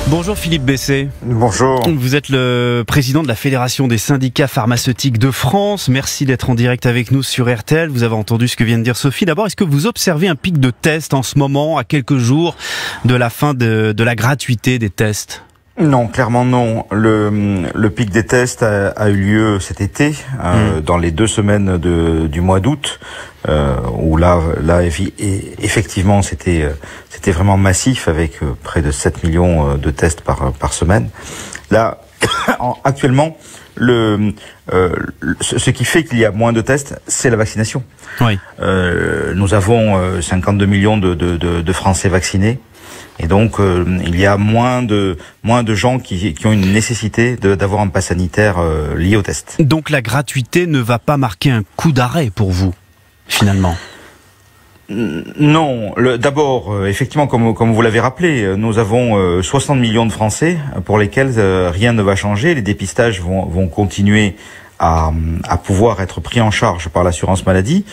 Bonjour Philippe Besset. Bonjour. Vous êtes le président de la Fédération des syndicats pharmaceutiques de France. Merci d'être en direct avec nous sur RTL. Vous avez entendu ce que vient de dire Sophie. D'abord, est-ce que vous observez un pic de tests en ce moment, à quelques jours de la fin de la gratuité des tests ? Non, clairement non. Le pic des tests a eu lieu cet été, dans les 2 semaines du mois d'août, où là, effectivement, c'était vraiment massif, avec près de 7 millions de tests par semaine. Là, actuellement, ce qui fait qu'il y a moins de tests, c'est la vaccination. Oui. Nous avons 52 millions de Français vaccinés. Et donc, il y a moins de gens qui ont une nécessité d'avoir un pass sanitaire lié au test. Donc la gratuité ne va pas marquer un coup d'arrêt pour vous, finalement? Non. D'abord, effectivement, comme vous l'avez rappelé, nous avons 60 millions de Français pour lesquels rien ne va changer. Les dépistages vont continuer à pouvoir être pris en charge par l'assurance maladie.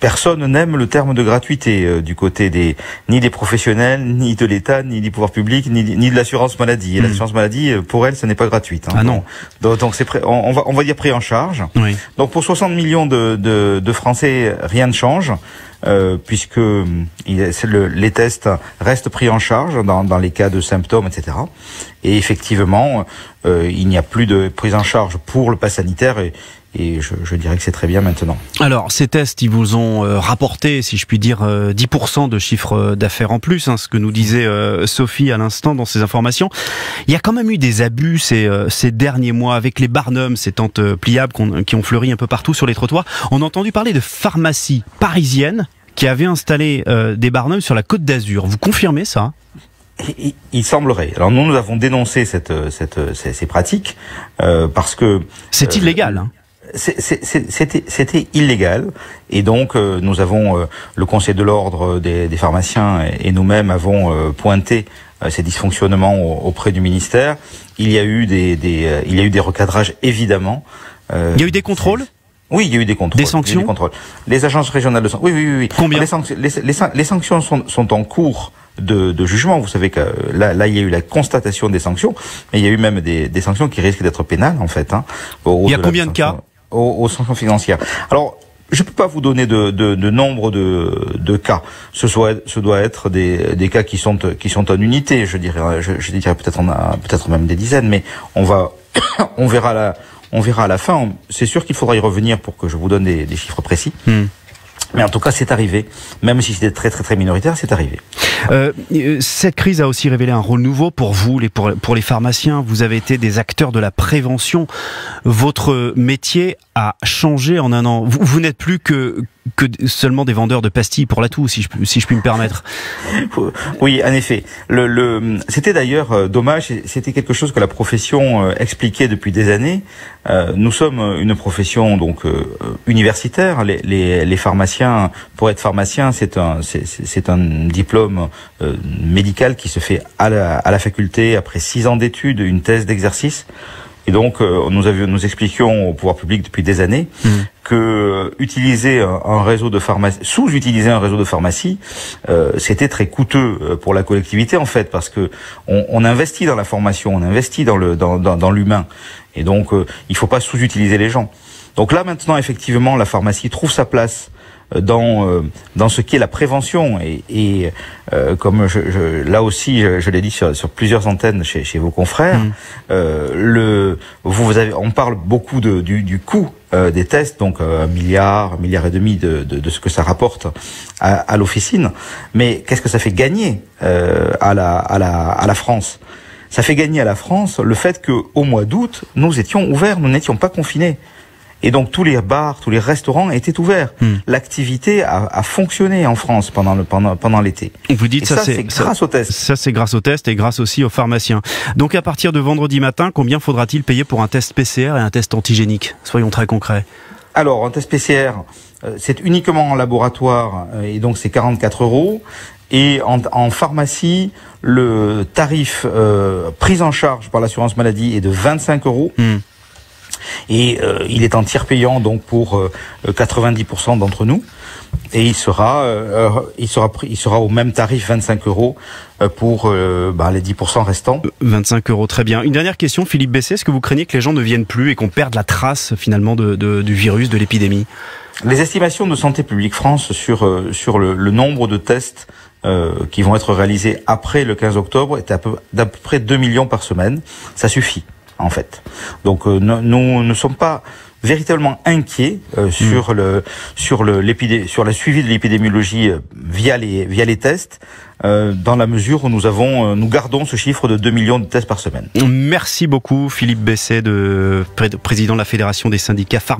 Personne n'aime le terme de gratuité du côté ni des professionnels, ni de l'État, ni des pouvoirs publics, ni de l'assurance maladie. Et l'assurance maladie, pour elle, ce n'est pas gratuite. Ah non. Donc c'est on va dire pris en charge. Oui. Donc pour 60 millions de Français, rien ne change. Puisque les tests restent pris en charge dans les cas de symptômes, etc. Et effectivement, il n'y a plus de prise en charge pour le pass sanitaire et je dirais que c'est très bien maintenant. Alors, ces tests, ils vous ont rapporté, si je puis dire, 10% de chiffre d'affaires en plus, ce que nous disait Sophie à l'instant dans ses informations. Il y a quand même eu des abus ces derniers mois avec les barnums, ces tentes pliables qui ont fleuri un peu partout sur les trottoirs. On a entendu parler de pharmacies parisiennes qui avaient installé des barnums sur la Côte d'Azur. Vous confirmez ça ? Il semblerait. Alors nous avons dénoncé ces pratiques parce que c'est illégal. C'était illégal, et donc nous avons le Conseil de l'ordre des pharmaciens et nous-mêmes avons pointé ces dysfonctionnements auprès du ministère. Il y a eu des recadrages, évidemment. Il y a eu des contrôles ? Oui, il y a eu des contrôles. Des sanctions ? Les agences régionales de santé. Oui. Combien ? Les sanctions sont en cours de jugement. Vous savez que là, il y a eu la constatation des sanctions, mais il y a eu même des sanctions qui risquent d'être pénales, en fait. Il y a combien de cas ? Aux sanctions financières. Alors, je peux pas vous donner de nombre de cas. Ce doit être des cas qui sont en unité. Je dirais peut-être même des dizaines, mais on verra à la fin. C'est sûr qu'il faudra y revenir pour que je vous donne des chiffres précis. Mais en tout cas, c'est arrivé. Même si c'était très très très minoritaire, c'est arrivé. Cette crise a aussi révélé un rôle nouveau pour vous, pour les pharmaciens. Vous avez été des acteurs de la prévention. Votre métier a changé en un an. Vous n'êtes plus que seulement des vendeurs de pastilles pour la toux, si je puis me permettre. Oui, en effet. C'était d'ailleurs dommage. C'était quelque chose que la profession expliquait depuis des années. Nous sommes une profession donc universitaire. Les pharmaciens, pour être pharmacien, c'est un diplôme médical qui se fait à la faculté après 6 ans d'études, une thèse d'exercice. Et donc, nous expliquions au pouvoir public depuis des années que sous-utiliser un réseau de pharmacie, c'était très coûteux pour la collectivité, en fait, parce que on investit dans la formation, on investit dans l'humain. Et donc, il faut pas sous-utiliser les gens. Donc là, maintenant, effectivement, la pharmacie trouve sa place dans ce qu'est la prévention et comme là aussi je l'ai dit sur plusieurs antennes chez vos confrères, on parle beaucoup du coût des tests, donc 1 milliard et demi de ce que ça rapporte à l'officine, mais qu'est-ce que ça fait gagner à la France? Ça fait gagner à la France le fait que au mois d'août nous étions ouverts, nous n'étions pas confinés. Et donc tous les bars, tous les restaurants étaient ouverts. L'activité a fonctionné en France pendant l'été. Vous dites ça c'est grâce aux tests. Ça c'est grâce aux tests et grâce aussi aux pharmaciens. Donc à partir de vendredi matin, combien faudra-t-il payer pour un test PCR et un test antigénique? Soyons très concrets. Alors un test PCR, c'est uniquement en laboratoire et donc c'est 44 €. Et en pharmacie, le tarif pris en charge par l'assurance maladie est de 25 €. Et il est en tiers payant donc pour 90% d'entre nous. Et il sera au même tarif, 25 € pour les 10% restants. 25 €, très bien. Une dernière question, Philippe Besset, est-ce que vous craignez que les gens ne viennent plus et qu'on perde la trace finalement du virus, de l'épidémie? Les estimations de Santé publique France sur le nombre de tests qui vont être réalisés après le 15 octobre est d'à peu près 2 millions par semaine. Ça suffit, en fait. Donc nous ne sommes pas véritablement inquiets sur la suivi de l'épidémiologie via les tests, dans la mesure où nous gardons ce chiffre de 2 millions de tests par semaine. Merci beaucoup Philippe Besset, président de la Fédération des syndicats pharmaceutiques.